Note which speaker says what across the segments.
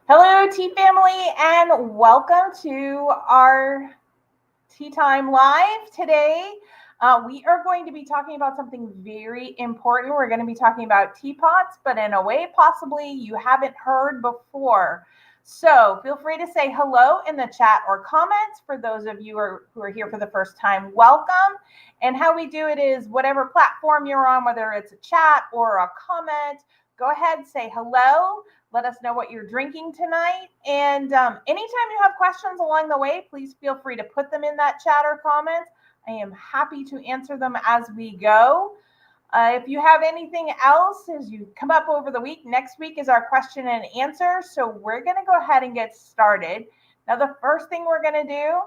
Speaker 1: Hello, tea family, and welcome to our Tea Time Live today. We are going to be talking about something very important. We're going to be talking about teapots, but in a way possibly you haven't heard before. So feel free to say hello in the chat or comments. For those of you who are here for the first time, welcome. And how we do it is whatever platform you're on, whether it's a chat or a comment, go ahead, say hello. Let us know what you're drinking tonight. And anytime you have questions along the way, please feel free to put them in that chat or comments. I am happy to answer them as we go. If you have anything else as you come up over the week, next week is our question and answer. So we're going to go ahead and get started. Now, the first thing we're going to do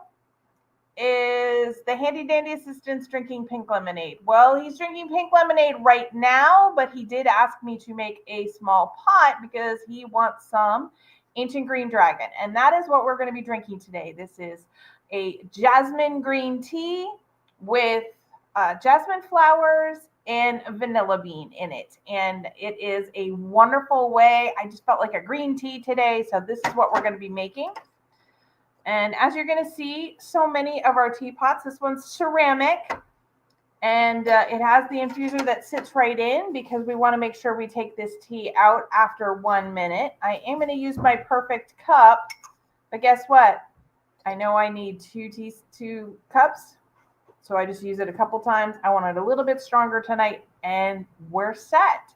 Speaker 1: is the handy dandy assistant's drinking pink lemonade. Well, he's drinking pink lemonade right now, but he did ask me to make a small pot because he wants some ancient green dragon. And that is what we're going to be drinking today. This is a jasmine green tea with jasmine flowers and vanilla bean in it. And it is a wonderful way. I just felt like a green tea today. So this is what we're going to be making. And as you're going to see, so many of our teapots, this one's ceramic, and it has the infuser that sits right in because we want to make sure we take this tea out after 1 minute. I am going to use my perfect cup, but guess what? I know I need two cups, so I just use it a couple times. I want it a little bit stronger tonight, and we're set.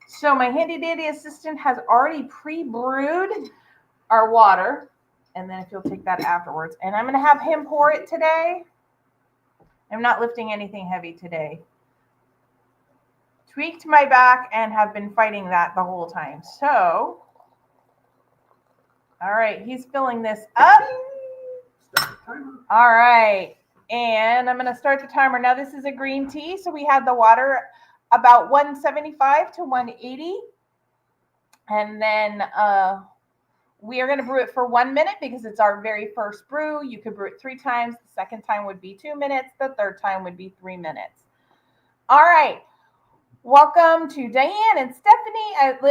Speaker 1: So my handy dandy assistant has already pre-brewed our water. And then if you'll take that afterwards. And I'm going to have him pour it today. I'm not lifting anything heavy today. Tweaked my back and have been fighting that the whole time. So, all right, he's filling this up. All right. And I'm going to start the timer. Now, this is a green tea. So we had the water about 175 to 180. And then we are going to brew it for 1 minute because it's our very first brew. You could brew it 3 times. The second time would be 2 minutes. The third time would be 3 minutes. All right. Welcome to Diane and Stephanie.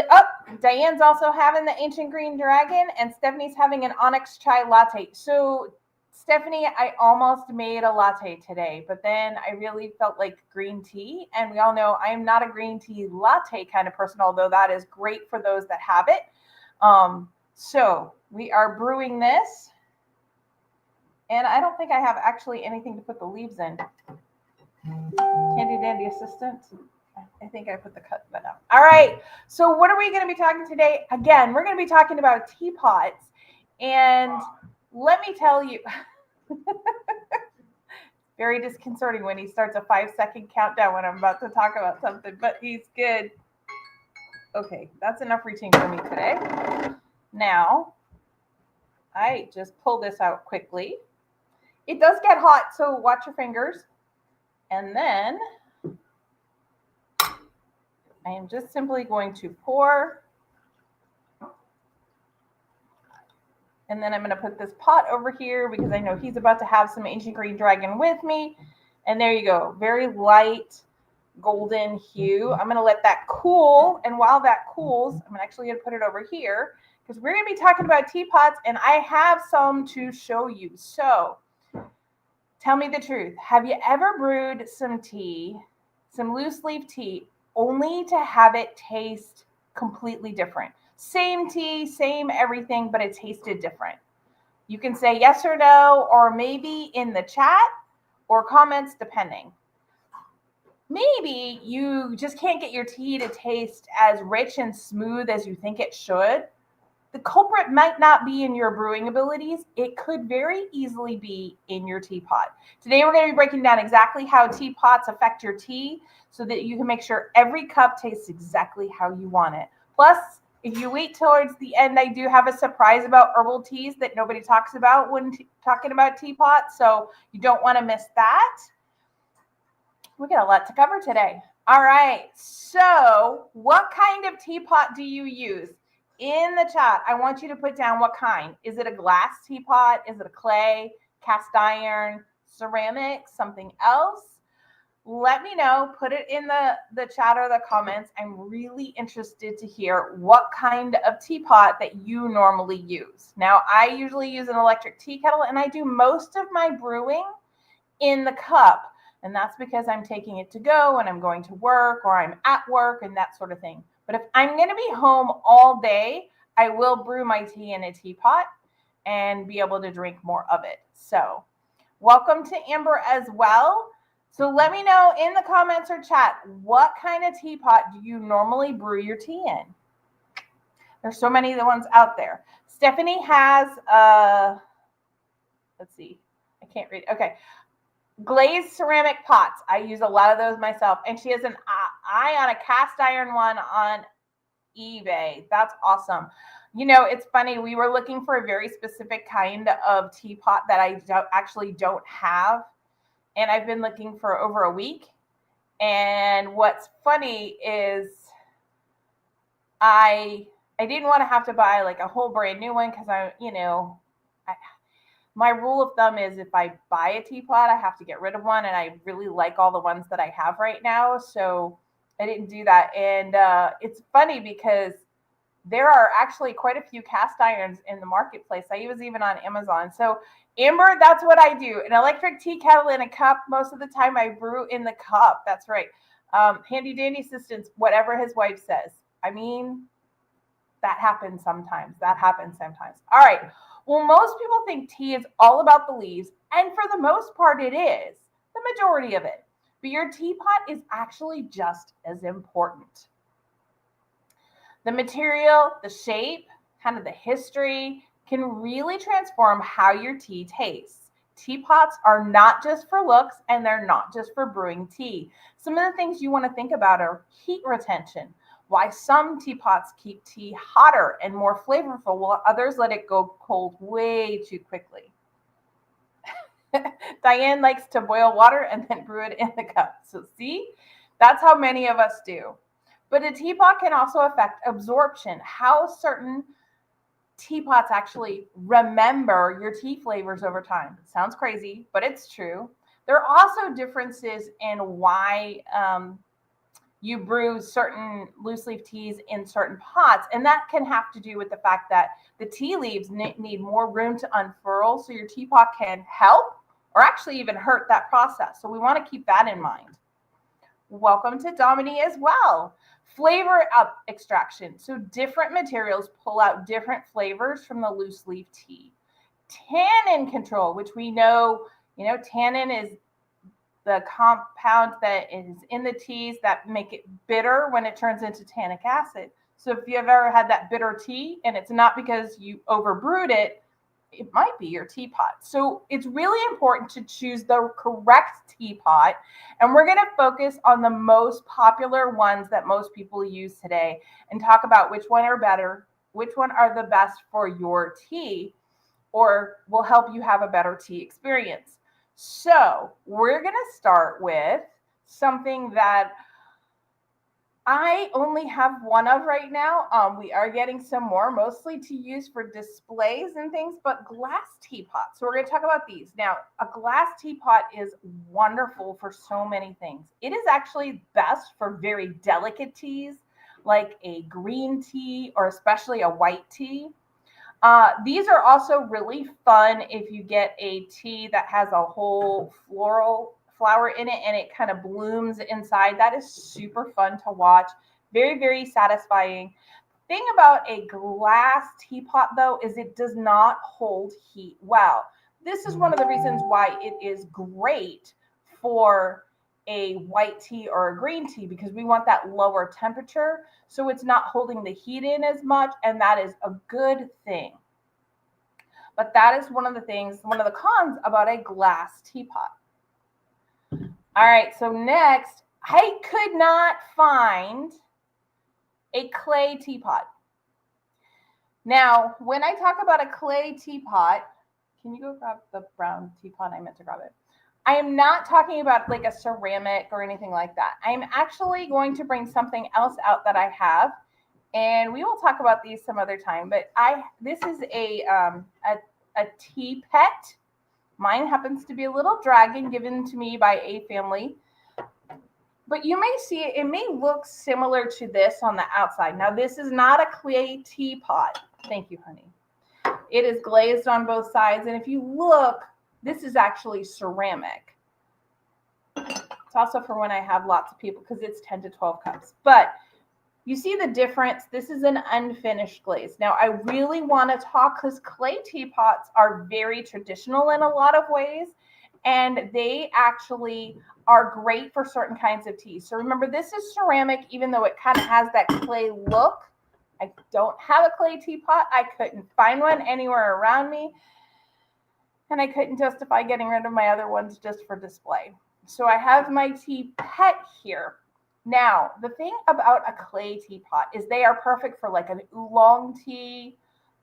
Speaker 1: Diane's also having the ancient green dragon, and Stephanie's having an onyx chai latte. So, Stephanie, I almost made a latte today, but then I really felt like green tea. And we all know I am not a green tea latte kind of person, although that is great for those that have it. So we are brewing this, and I don't think I have actually anything to put the leaves in. Handy dandy assistant. I think I put the cut that out. All right. So what are we going to be talking today? Again, we're going to be talking about teapots, and let me tell you, very disconcerting when he starts a 5-second countdown when I'm about to talk about something, but he's good. Okay, that's enough reaching for me today. Now, I just pull this out quickly. It does get hot, so watch your fingers. And then I am just simply going to pour. And then I'm going to put this pot over here because I know he's about to have some ancient green dragon with me. And there you go. Very light golden hue. I'm going to let that cool. And while that cools, I'm actually going to put it over here, because we're going to be talking about teapots, and I have some to show you. So tell me the truth. Have you ever brewed some tea, some loose leaf tea, only to have it taste completely different? Same tea, same everything, but it tasted different. You can say yes or no, or maybe in the chat or comments, depending. Maybe you just can't get your tea to taste as rich and smooth as you think it should. The culprit might not be in your brewing abilities. It could very easily be in your teapot. Today, we're going to be breaking down exactly how teapots affect your tea so that you can make sure every cup tastes exactly how you want it. Plus, if you wait towards the end, I do have a surprise about herbal teas that nobody talks about when talking about teapots, so you don't want to miss that. We got a lot to cover today. All right, so what kind of teapot do you use? In the chat, I want you to put down what kind. Is it a glass teapot? Is it a clay, cast iron, ceramic, something else? let me know. Put it in the chat or the comments. I'm really interested to hear what kind of teapot that you normally use. Now, I usually use an electric tea kettle, and I do most of my brewing in the cup. And that's because I'm taking it to go and I'm going to work or I'm at work and that sort of thing. But if I'm going to be home all day, I will brew my tea in a teapot and be able to drink more of it. So welcome to Amber as well. So let me know in the comments or chat, what kind of teapot do you normally brew your tea in? There's so many of the ones out there. Stephanie has, let's see, I can't read. Okay. Glazed ceramic pots. I use a lot of those myself. And she has an eye on a cast iron one on eBay. That's awesome. You know, it's funny. We were looking for a very specific kind of teapot that I don't have. And I've been looking for over a week. And what's funny is I didn't want to have to buy like a whole brand new one because my rule of thumb is if I buy a teapot, I have to get rid of one. And I really like all the ones that I have right now. So I didn't do that. And it's funny because there are actually quite a few cast irons in the marketplace. I was even on Amazon. So Amber, that's what I do. An electric tea kettle in a cup. Most of the time I brew in the cup. That's right. Handy dandy assistance, whatever his wife says. I mean, that happens sometimes. All right. Well, most people think tea is all about the leaves, and for the most part it is, the majority of it. But your teapot is actually just as important. The material, the shape, kind of the history can really transform how your tea tastes. Teapots are not just for looks, and they're not just for brewing tea. Some of the things you want to think about are heat retention. Why some teapots keep tea hotter and more flavorful while others let it go cold way too quickly. Diane likes to boil water and then brew it in the cup. So see, that's how many of us do. But a teapot can also affect absorption, how certain teapots actually remember your tea flavors over time. It sounds crazy, but it's true. There are also differences in why you brew certain loose leaf teas in certain pots. And that can have to do with the fact that the tea leaves need more room to unfurl. So your teapot can help or actually even hurt that process. So we want to keep that in mind. Welcome to Domini as well. Flavor up extraction. So different materials pull out different flavors from the loose leaf tea. Tannin control, which we know, tannin is the compound that is in the teas that make it bitter when it turns into tannic acid. So if you've ever had that bitter tea and it's not because you overbrewed it, it might be your teapot. So it's really important to choose the correct teapot. And we're going to focus on the most popular ones that most people use today and talk about which one are better, which one are the best for your tea, or will help you have a better tea experience. So we're going to start with something that I only have one of right now. We are getting some more, mostly to use for displays and things, but glass teapots. So we're going to talk about these. Now, a glass teapot is wonderful for so many things. It is actually best for very delicate teas, like a green tea or especially a white tea. These are also really fun if you get a tea that has a whole floral flower in it and it kind of blooms inside. That is super fun to watch. Very, very satisfying. Thing about a glass teapot, though, is it does not hold heat well. This is one of the reasons why it is great for a white tea or a green tea, because we want that lower temperature, so it's not holding the heat in as much, and that is a good thing. But that is one of the cons about a glass teapot. All right, so next, I could not find a clay teapot. Now, when I talk about a clay teapot, can you go grab the brown teapot? I meant to grab it. I am not talking about like a ceramic or anything like that. I'm actually going to bring something else out that I have, and we will talk about these some other time. But this is a tea pet. Mine happens to be a little dragon given to me by a family. but you may see it may look similar to this on the outside. Now, this is not a clay teapot. Thank you, honey. It is glazed on both sides. And if you look, this is actually ceramic. It's also for when I have lots of people because it's 10 to 12 cups. But you see the difference? This is an unfinished glaze. Now, I really want to talk because clay teapots are very traditional in a lot of ways, and they actually are great for certain kinds of teas. So remember, this is ceramic, even though it kind of has that clay look. I don't have a clay teapot. I couldn't find one anywhere around me, and I couldn't justify getting rid of my other ones just for display. So I have my teapot here. Now, the thing about a clay teapot is they are perfect for like an oolong tea,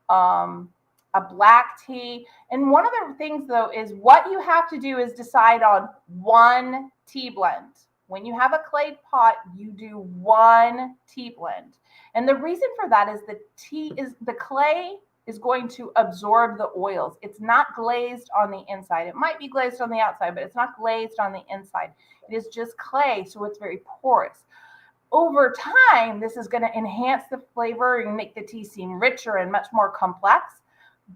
Speaker 1: a black tea. And one of the things, though, is what you have to do is decide on one tea blend. When you have a clay pot, you do one tea blend. And the reason for that is the clay is going to absorb the oils. It's not glazed on the inside. It might be glazed on the outside, but it's not glazed on the inside. It is just clay, so it's very porous. Over time, this is going to enhance the flavor and make the tea seem richer and much more complex.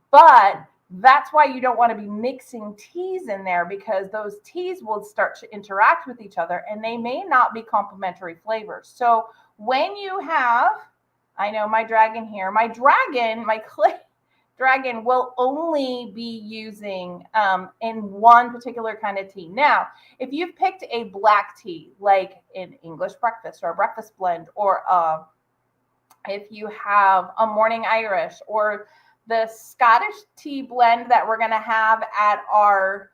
Speaker 1: But that's why you don't want to be mixing teas in there, because those teas will start to interact with each other and they may not be complementary flavors. So when you have, I know my dragon here, my clay dragon will only be using in one particular kind of tea. Now, if you've picked a black tea, like an English breakfast or a breakfast blend, or if you have a morning Irish or the Scottish tea blend that we're going to have at our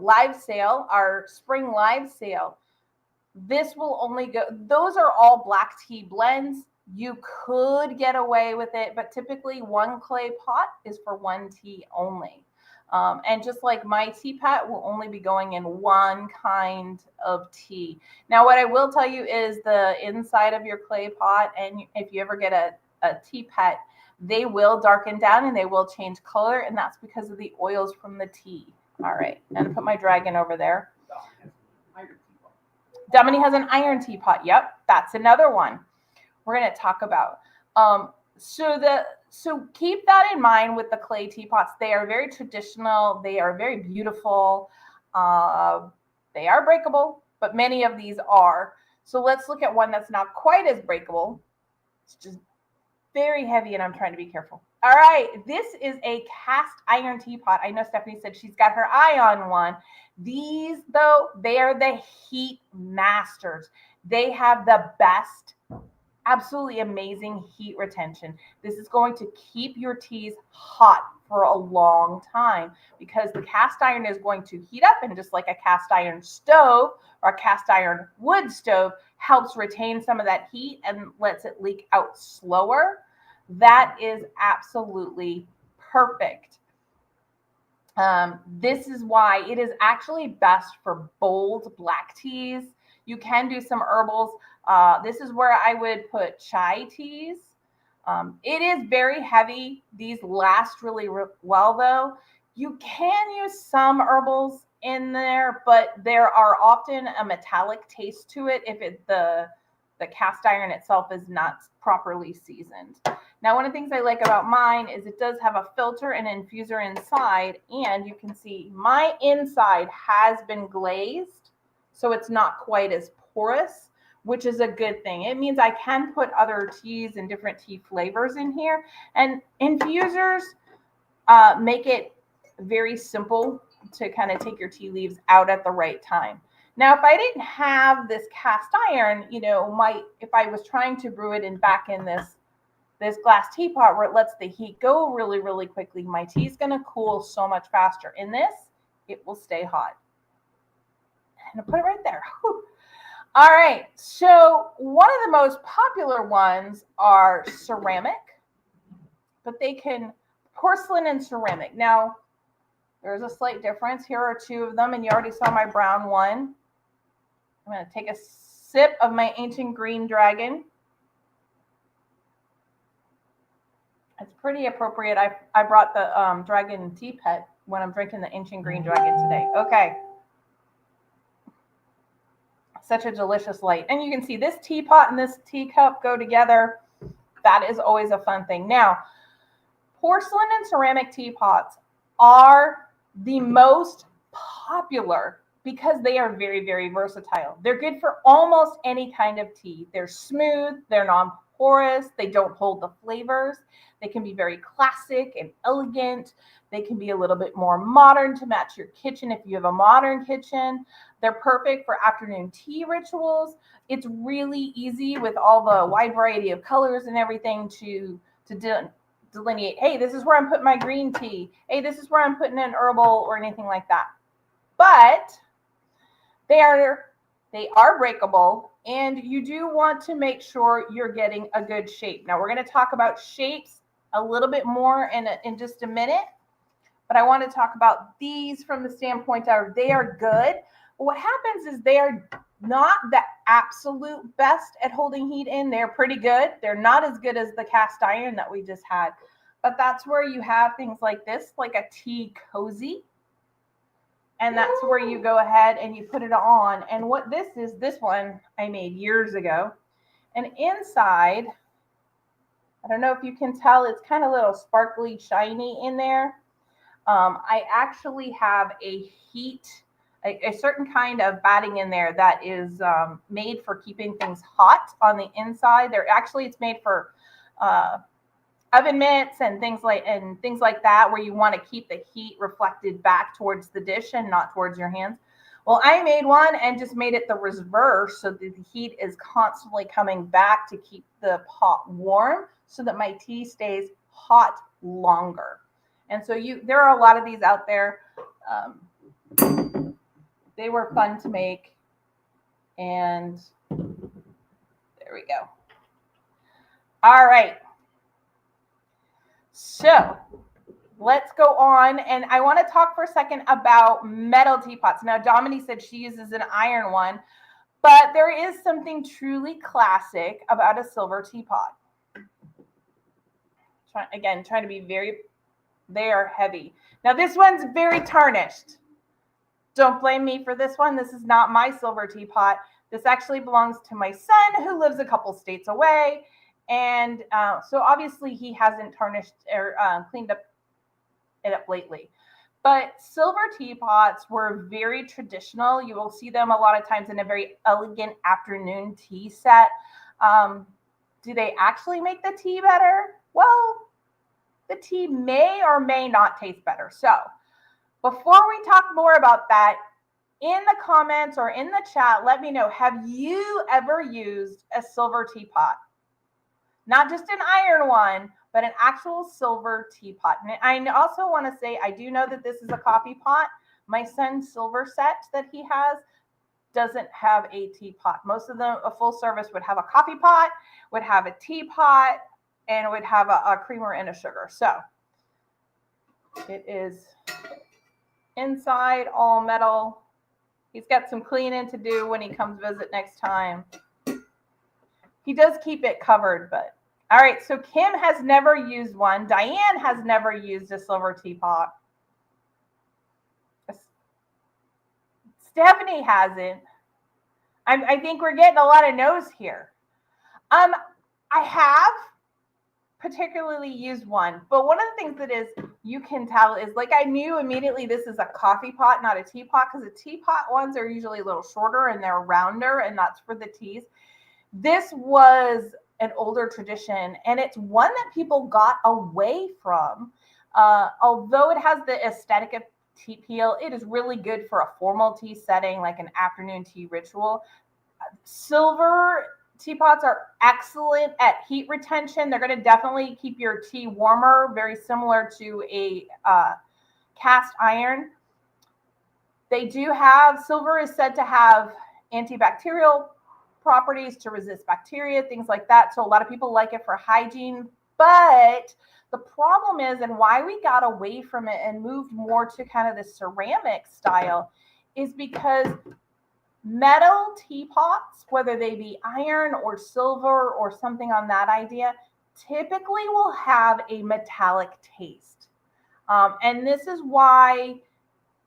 Speaker 1: live sale, our spring live sale, this will only go, those are all black tea blends. You could get away with it, but typically one clay pot is for one tea only. And just like my teapot will only be going in one kind of tea. Now, what I will tell you is the inside of your clay pot, and if you ever get a teapot, they will darken down and they will change color, and that's because of the oils from the tea. All right, and I put my dragon over there. Dominique has an iron teapot. Yep, that's another one we're going to talk about. So keep that in mind with the clay teapots. They are very traditional. They are very beautiful. They are breakable, but many of these are. So let's look at one that's not quite as breakable. It's just very heavy, and I'm trying to be careful. All right, this is a cast iron teapot. I know Stephanie said she's got her eye on one. These, though, they are the heat masters. They have the best, absolutely amazing heat retention. This is going to keep your teas hot for a long time, because the cast iron is going to heat up, and just like a cast iron stove or a cast iron wood stove helps retain some of that heat and lets it leak out slower, that is absolutely perfect. This is why it is actually best for bold black teas. You can do some herbals. This is where I would put chai teas. It is very heavy. These last really well, though. You can use some herbals in there, but there are often a metallic taste to it if the cast iron itself is not properly seasoned. Now, one of the things I like about mine is it does have a filter and infuser inside, and you can see my inside has been glazed, so it's not quite as porous, which is a good thing. It means I can put other teas and different tea flavors in here, and infusers make it very simple to kind of take your tea leaves out at the right time. Now, if I didn't have this cast iron, if I was trying to brew it back in this glass teapot where it lets the heat go really, really quickly, my tea is going to cool so much faster. In this, it will stay hot. And I'll put it right there. Whew. All right. So one of the most popular ones are ceramic, but they can porcelain and ceramic. Now, there's a slight difference. Here are two of them, and you already saw my brown one. I'm going to take a sip of my ancient green dragon. It's pretty appropriate. I brought the dragon teapot when I'm drinking the ancient green dragon today. Okay. Such a delicious light. And you can see this teapot and this teacup go together. That is always a fun thing. Now, porcelain and ceramic teapots are the most popular because they are very, very versatile. They're good for almost any kind of tea. They're smooth, they're non-porous, they don't hold the flavors. They can be very classic and elegant. They can be a little bit more modern to match your kitchen if you have a modern kitchen. They're perfect for afternoon tea rituals. It's really easy with all the wide variety of colors and everything to delineate, hey, this is where I'm putting my green tea. Hey, this is where I'm putting an herbal or anything like that. But they are breakable, and you do want to make sure you're getting a good shape. Now, we're going to talk about shapes a little bit more in just a minute, but I want to talk about these from the standpoint of they are good. But what happens is they are not the absolute best at holding heat in. They're pretty good. They're not as good as the cast iron that we just had, but that's where you have things like this, like a tea cozy. And that's where you go ahead and you put it on. And what this is, this one I made years ago. And inside, I don't know if you can tell, it's kind of a little sparkly, shiny in there. I actually have a certain kind of batting in there that is made for keeping things hot on the inside. It's made for oven mitts and things like that, where you want to keep the heat reflected back towards the dish and not towards your hands. Well, I made one and just made it the reverse, so that the heat is constantly coming back to keep the pot warm, so that my tea stays hot longer. And so there are a lot of these out there. They were fun to make, and there we go. All right. So let's go on, and I want to talk for a second about metal teapots. Now, Dominique said she uses an iron one, but there is something truly classic about a silver teapot. Trying to be they are heavy. Now, this one's very tarnished. Don't blame me for this one. This is not my silver teapot. This actually belongs to my son, who lives a couple states away. And so obviously he hasn't tarnished or cleaned it up lately. But silver teapots were very traditional. You will see them a lot of times in a very elegant afternoon tea set. Do they actually make the tea better? Well, the tea may or may not taste better. So before we talk more about that, in the comments or in the chat, let me know, have you ever used a silver teapot? Not just an iron one, but an actual silver teapot. And I also want to say, I do know that this is a coffee pot. My son's silver set that he has doesn't have a teapot. Most of them, a full service would have a coffee pot, would have a teapot, and would have a creamer and a sugar. So it is inside all metal. He's got some cleaning to do when he comes visit next time. He does keep it covered, but all right. So Kim has never used one. Diane has never used a silver teapot. Stephanie hasn't. I think we're getting a lot of no's here. I have particularly used one, but one of the things that is you can tell is, like, I knew immediately this is a coffee pot, not a teapot, because the teapot ones are usually a little shorter and they're rounder, and that's for the teas. This was an older tradition, and it's one that people got away from. Although it has the aesthetic of tea peel, it is really good for a formal tea setting, like an afternoon tea ritual. Silver teapots are excellent at heat retention. They're going to definitely keep your tea warmer, very similar to a cast iron. They do have, silver is said to have antibacterial properties to resist bacteria, things like that. So a lot of people like it for hygiene. But the problem is, and why we got away from it and moved more to kind of the ceramic style, is because metal teapots, whether they be iron or silver or something on that idea, typically will have a metallic taste. And this is why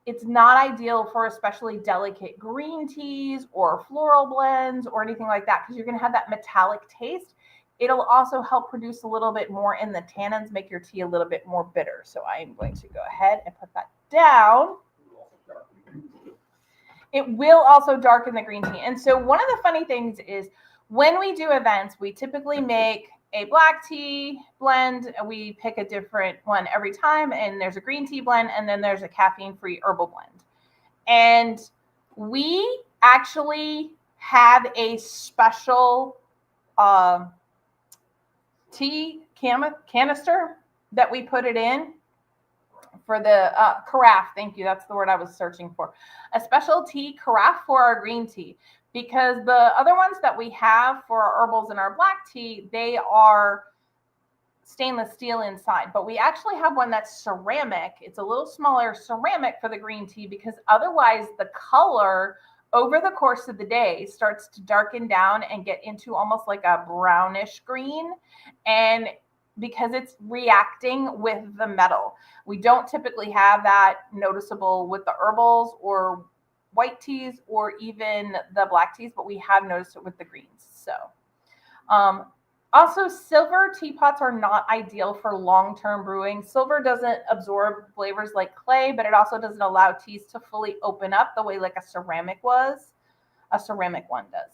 Speaker 1: it's not ideal for especially delicate green teas or floral blends or anything like that, because you're going to have that metallic taste. It'll also help produce a little bit more in the tannins, make your tea a little bit more bitter. So I'm going to go ahead and put that down. It will also darken the green tea. And so one of the funny things is when we do events, we typically make a black tea blend. We pick a different one every time, and there's a green tea blend, and then there's a caffeine-free herbal blend. And we actually have a special tea canister that we put it in for the carafe. Thank you. That's the word I was searching for. A special tea carafe for our green tea, because the other ones that we have for our herbals and our black tea, they are stainless steel inside, but we actually have one that's ceramic. It's a little smaller ceramic for the green tea, because otherwise the color over the course of the day starts to darken down and get into almost like a brownish green, and because it's reacting with the metal. We don't typically have that noticeable with the herbals or white teas or even the black teas, but we have noticed it with the greens. So also, silver teapots are not ideal for long-term brewing. Silver doesn't absorb flavors like clay, but it also doesn't allow teas to fully open up the way like a ceramic one does.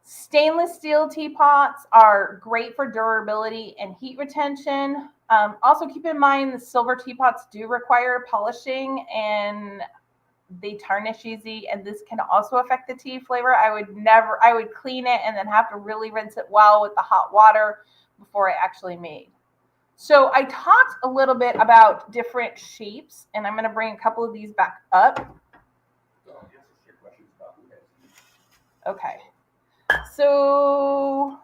Speaker 1: Stainless steel teapots are great for durability and heat retention. Also keep in mind the silver teapots do require polishing and they tarnish easy, and this can also affect the tea flavor. I would clean it and then have to really rinse it well with the hot water before I actually made. So I talked a little bit about different shapes, and I'm going to bring a couple of these back up. Okay. So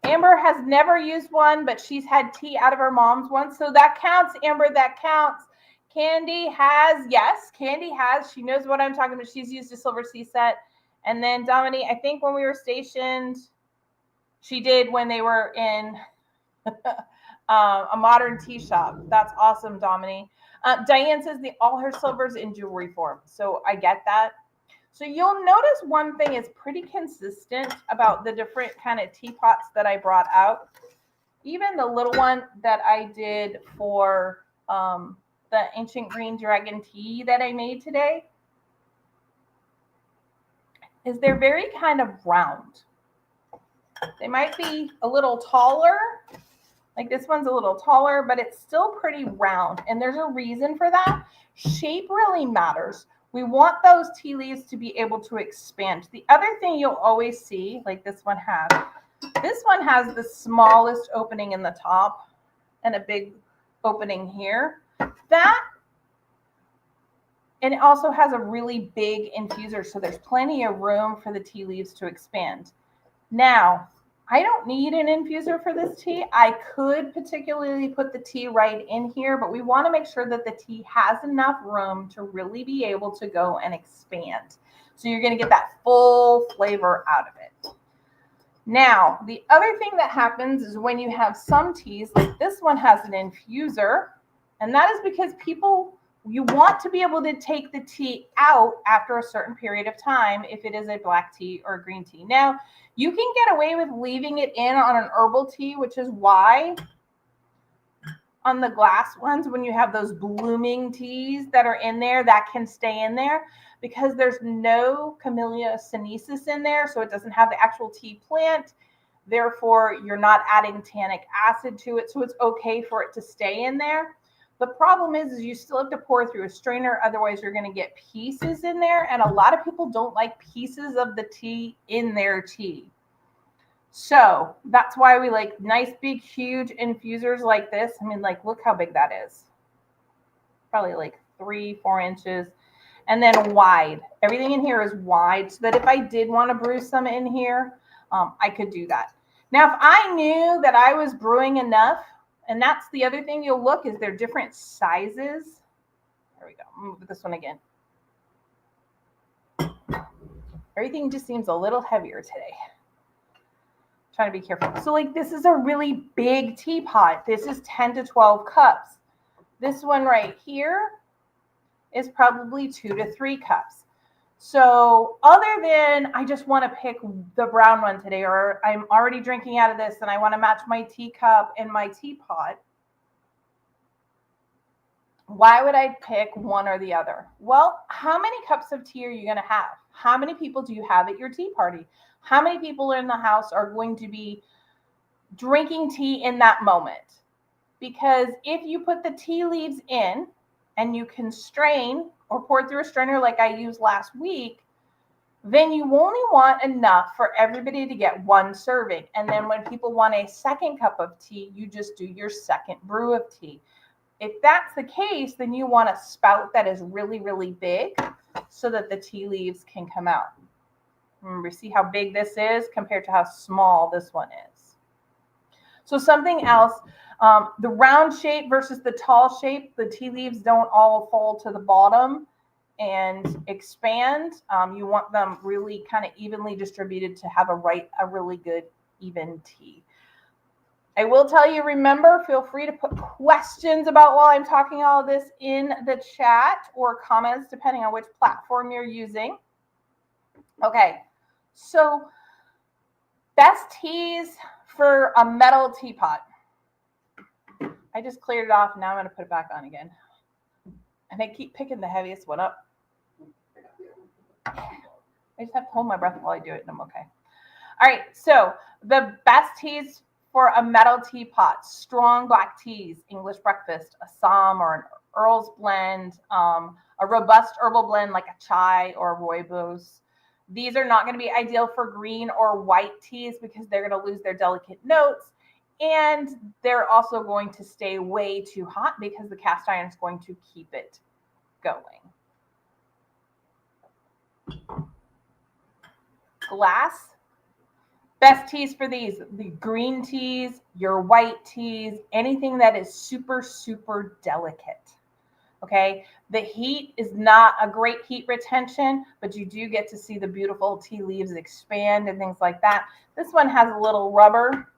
Speaker 1: Amber has never used one, but she's had tea out of her mom's one. So that counts, Amber, that counts. Candy has, yes, Candy has. She knows what I'm talking about. She's used a silver tea set. And then Dominique, I think when we were stationed, she did when they were in a modern tea shop. That's awesome, Dominique. Diane says all her silver's in jewelry form. So I get that. So you'll notice one thing is pretty consistent about the different kind of teapots that I brought out. Even the little one that I did for the ancient green dragon tea that I made today is they're very kind of round. They might be a little taller, like this one's a little taller, but it's still pretty round. And there's a reason for that. Shape really matters. We want those tea leaves to be able to expand. The other thing you'll always see, like this one has the smallest opening in the top and a big opening here. And it also has a really big infuser, so there's plenty of room for the tea leaves to expand. Now, I don't need an infuser for this tea. I could particularly put the tea right in here, but we want to make sure that the tea has enough room to really be able to go and expand. So you're going to get that full flavor out of it. Now, the other thing that happens is when you have some teas, like this one has an infuser, and that is because you want to be able to take the tea out after a certain period of time if it is a black tea or a green tea. Now, you can get away with leaving it in on an herbal tea, which is why on the glass ones, when you have those blooming teas that are in there, that can stay in there because there's no Camellia sinensis in there, so it doesn't have the actual tea plant. Therefore, you're not adding tannic acid to it, so it's okay for it to stay in there. The problem is you still have to pour through a strainer. Otherwise, you're going to get pieces in there. And a lot of people don't like pieces of the tea in their tea. So that's why we like nice, big, huge infusers like this. I mean, like, look how big that is. Probably like 3-4 inches. And then wide. Everything in here is wide so that if I did want to brew some in here, I could do that. Now, if I knew that I was brewing enough, and that's the other thing you'll look is they're different sizes. There we go. Move this one again. Everything just seems a little heavier today. Trying to be careful. So like this is a really big teapot. This is 10 to 12 cups. This one right here is probably 2 to 3 cups. So other than I just want to pick the brown one today, or I'm already drinking out of this and I want to match my teacup and my teapot, why would I pick one or the other? Well, how many cups of tea are you going to have? How many people do you have at your tea party? How many people in the house are going to be drinking tea in that moment? Because if you put the tea leaves in and you can strain or pour it through a strainer like I used last week, then you only want enough for everybody to get one serving. And then when people want a second cup of tea, you just do your second brew of tea. If that's the case, then you want a spout that is really, really big so that the tea leaves can come out. Remember, see how big this is compared to how small this one is. So something else, the round shape versus the tall shape, the tea leaves don't all fall to the bottom and expand. You want them really kind of evenly distributed to have a really good even tea. I will tell you, remember, feel free to put questions about while I'm talking all of this in the chat or comments, depending on which platform you're using. Okay, so best teas for a metal teapot. I just cleared it off. Now I'm going to put it back on again. And I keep picking the heaviest one up. I just have to hold my breath while I do it, and I'm okay. All right, so the best teas for a metal teapot: strong black teas, English breakfast, Assam or an Earl's blend, a robust herbal blend like a chai or a rooibos. These are not going to be ideal for green or white teas because they're going to lose their delicate notes. And they're also going to stay way too hot because the cast iron is going to keep it going. Glass. Best teas for these: the green teas, your white teas, anything that is super, super delicate. Okay, the heat is not a great heat retention, but you do get to see the beautiful tea leaves expand and things like that. This one has a little rubber,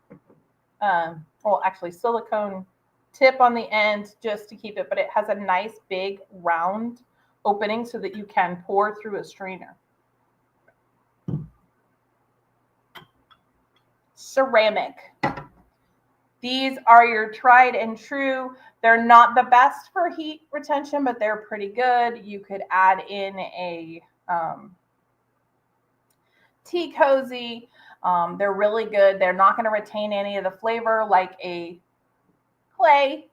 Speaker 1: well, actually silicone tip on the end just to keep it, but it has a nice big round opening so that you can pour through a strainer. Ceramic. These are your tried and true. They're not the best for heat retention, but they're pretty good. You could add in a tea cozy. They're really good. They're not going to retain any of the flavor like a clay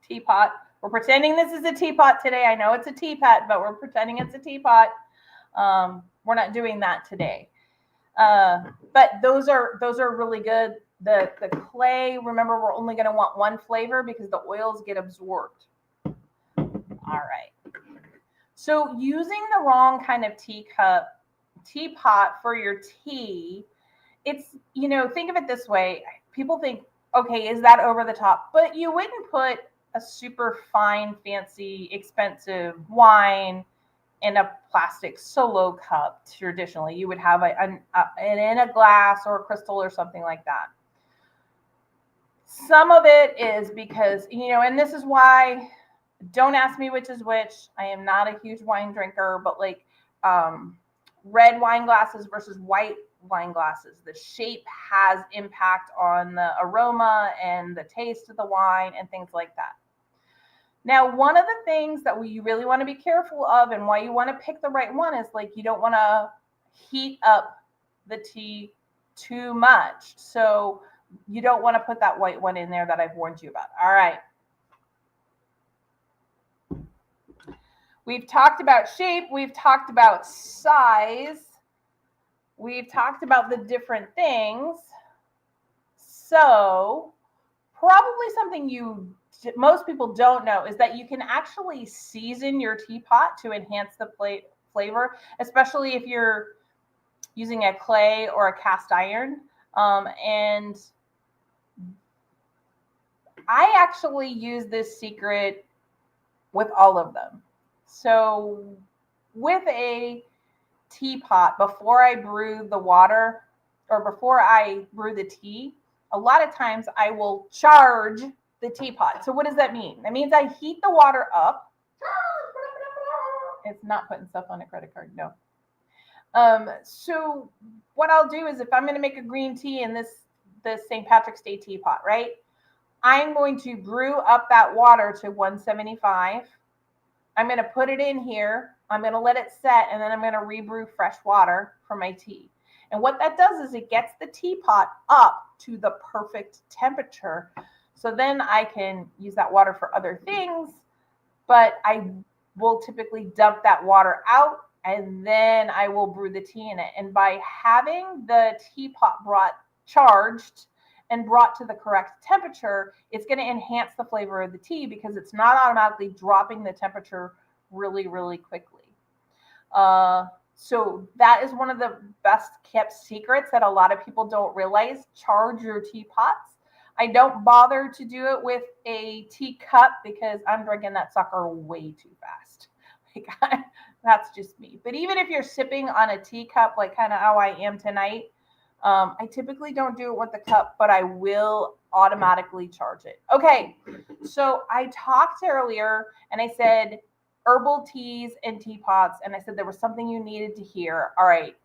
Speaker 1: teapot. We're pretending this is a teapot today. I know it's a teapot, but we're pretending it's a teapot. We're not doing that today. But those are really good. The clay, remember, we're only going to want one flavor because the oils get absorbed. All right. So using the wrong kind of teapot for your tea, it's, think of it this way. People think, okay, is that over the top? But you wouldn't put a super fine, fancy, expensive wine in a plastic solo cup. Traditionally, you would have an in a glass or a crystal or something like that. Some of it is because, and this is why, don't ask me which is which. I am not a huge wine drinker, but like red wine glasses versus white wine glasses, the shape has impact on the aroma and the taste of the wine and things like that. Now, one of the things that we really want to be careful of and why you want to pick the right one is like you don't want to heat up the tea too much. So you don't want to put that white one in there that I've warned you about. All right. We've talked about shape. We've talked about size. We've talked about the different things. So probably something most people don't know is that you can actually season your teapot to enhance the flavor, especially if you're using a clay or a cast iron. And I actually use this secret with all of them. So with a teapot, before I brew the water or before I brew the tea, a lot of times I will charge the teapot. So what does that mean? That means I heat the water up. It's not putting stuff on a credit card. No. So what I'll do is if I'm going to make a green tea in this St. Patrick's Day teapot, right? I'm going to brew up that water to 175. I'm going to put it in here. I'm going to let it set, and then I'm going to rebrew fresh water for my tea. And what that does is it gets the teapot up to the perfect temperature. So then I can use that water for other things, but I will typically dump that water out, and then I will brew the tea in it. And by having the teapot charged and brought to the correct temperature, it's going to enhance the flavor of the tea because it's not automatically dropping the temperature really, really quickly. So that is one of the best kept secrets that a lot of people don't realize. Charge your teapots. I don't bother to do it with a teacup because I'm drinking that sucker way too fast. That's just me. But even if you're sipping on a teacup, like kind of how I am tonight, I typically don't do it with the cup, but I will automatically charge it. Okay, so I talked earlier and I said herbal teas and teapots, and I said there was something you needed to hear. All right,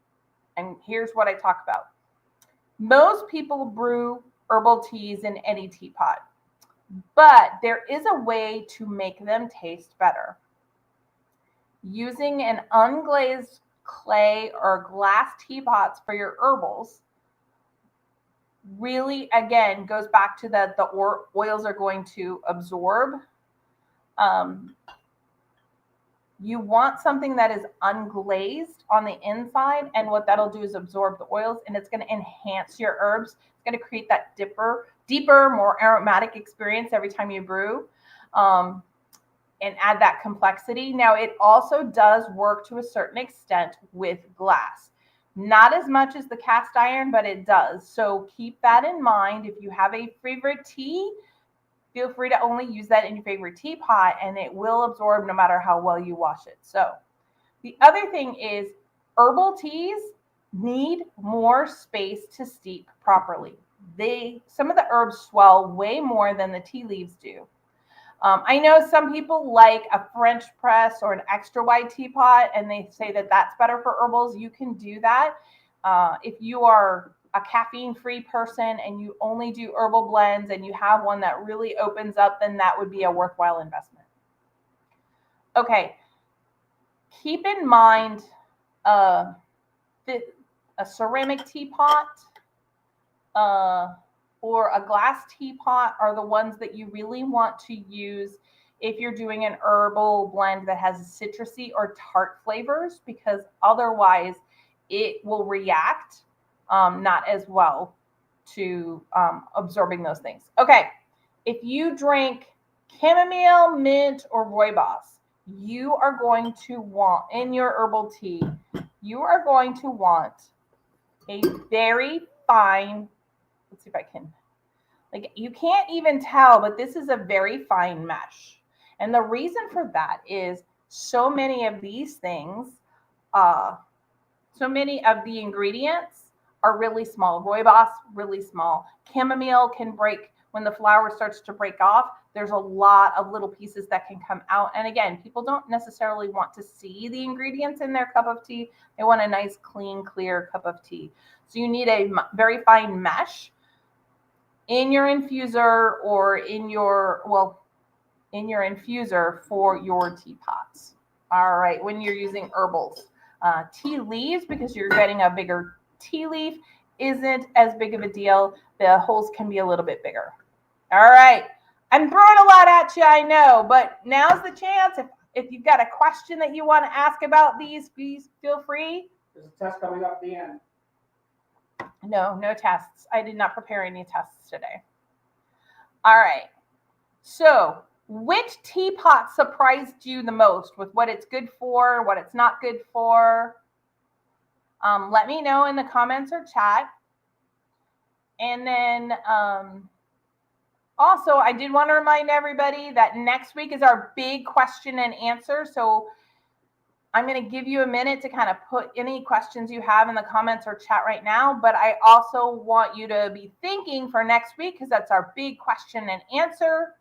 Speaker 1: and here's what I talk about. Most people brew herbal teas in any teapot, but there is a way to make them taste better. Using an unglazed clay or glass teapots for your herbals really, again, goes back to the oils are going to absorb. You want something that is unglazed on the inside, and what that'll do is absorb the oils, and it's going to enhance your herbs. It's going to create that deeper, more aromatic experience every time you brew, and add that complexity. Now, it also does work to a certain extent with glass. Not as much as the cast iron, but it does. So keep that in mind. If you have a favorite tea, feel free to only use that in your favorite teapot, and it will absorb no matter how well you wash it. So the other thing is herbal teas need more space to steep properly. Some of the herbs swell way more than the tea leaves do. I know some people like a French press or an extra wide teapot, and they say that that's better for herbals. You can do that. If you are a caffeine-free person and you only do herbal blends and you have one that really opens up, then that would be a worthwhile investment. Okay, keep in mind a ceramic teapot or a glass teapot are the ones that you really want to use if you're doing an herbal blend that has citrusy or tart flavors, because otherwise it will react not as well to absorbing those things. Okay, if you drink chamomile, mint, or rooibos, you are going to want, in your herbal tea, you are going to want a very fine, let's see if I can, like you can't even tell, but this is a very fine mesh. And the reason for that is so many of these things, so many of the ingredients are really small. Rooibos, really small. Chamomile can break, when the flower starts to break off, there's a lot of little pieces that can come out. And again, people don't necessarily want to see the ingredients in their cup of tea. They want a nice, clean, clear cup of tea. So you need a very fine mesh in your infuser or in your infuser for your teapots. All right, when you're using herbals. Tea leaves, because you're getting a bigger tea leaf, isn't as big of a deal. The holes can be a little bit bigger. All right, I'm throwing a lot at you, I know, but now's the chance. If you've got a question that you want to ask about these, please feel free.
Speaker 2: There's a test coming up at the end.
Speaker 1: No tests. I did not prepare any tests today. All right. So, which teapot surprised you the most with what it's good for, what it's not good for? Let me know in the comments or chat. And then also, I did want to remind everybody that next week is our big question and answer. So I'm going to give you a minute to kind of put any questions you have in the comments or chat right now. But I also want you to be thinking for next week, because that's our big question and answer.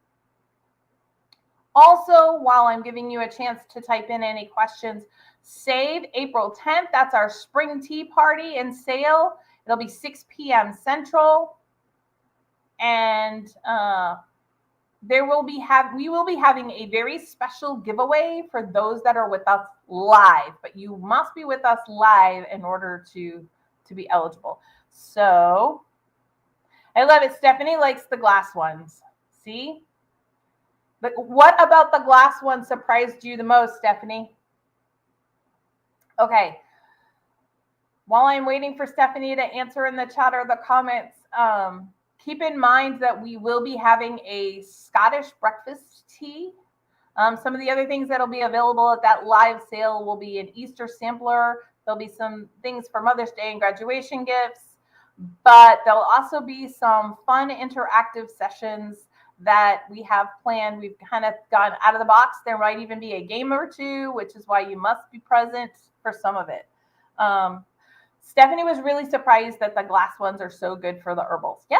Speaker 1: Also, while I'm giving you a chance to type in any questions, save April 10th. That's our spring tea party and sale. It'll be 6 p.m. Central. And we will be having a very special giveaway for those that are with us live. But you must be with us live in order to be eligible. So I love it. Stephanie likes the glass ones. See? But what about the glass one surprised you the most, Stephanie? Okay. While I'm waiting for Stephanie to answer in the chat or the comments, keep in mind that we will be having a Scottish breakfast tea. Some of the other things that will be available at that live sale will be an Easter sampler. There'll be some things for Mother's Day and graduation gifts, but there'll also be some fun interactive sessions that we have planned. We've kind of gone out of the box. There might even be a game or two, which is why you must be present for some of it. Stephanie was really surprised that the glass ones are so good for the herbals. Yeah,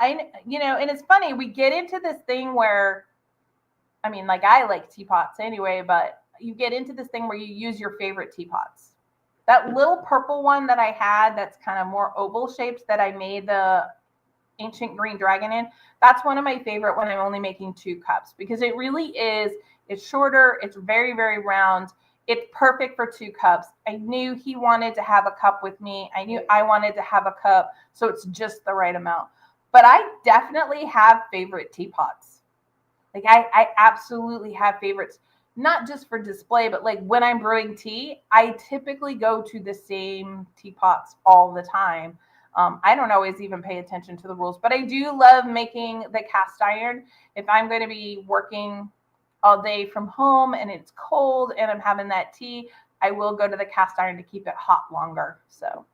Speaker 1: and it's funny. We get into this thing where, I like teapots anyway, but you get into this thing where you use your favorite teapots. That little purple one that I had that's kind of more oval shaped that I made the ancient green dragon in, that's one of my favorite when I'm only making 2 cups, because it really is, it's shorter, it's very, very round. It's perfect for 2 cups. I knew he wanted to have a cup with me. I knew I wanted to have a cup, so it's just the right amount. But I definitely have favorite teapots. Like I absolutely have favorites, not just for display, but like when I'm brewing tea, I typically go to the same teapots all the time. I don't always even pay attention to the rules, but I do love making the cast iron. If I'm going to be working all day from home and it's cold and I'm having that tea, I will go to the cast iron to keep it hot longer. So,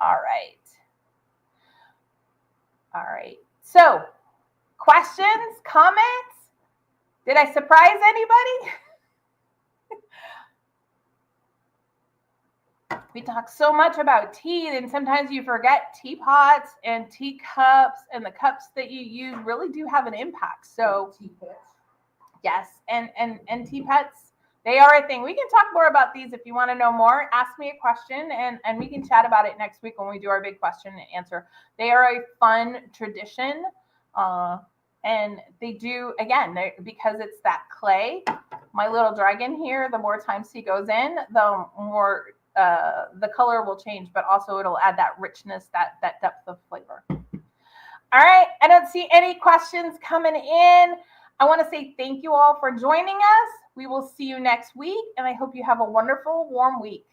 Speaker 1: all right. So, questions, comments? Did I surprise anybody? We talk so much about tea, and sometimes you forget teapots and teacups, and the cups that you use really do have an impact. So,
Speaker 2: Teapots.
Speaker 1: yes, and teapots, they are a thing. We can talk more about these if you want to know more. Ask me a question, and we can chat about it next week when we do our big question and answer. They are a fun tradition, and they do, again, because it's that clay. My little dragon here, the more times he goes in, the more the color will change, but also it'll add that richness, that depth of flavor. All right, I don't see any questions coming in. I want to say thank you all for joining us. We will see you next week, and I hope you have a wonderful, warm week.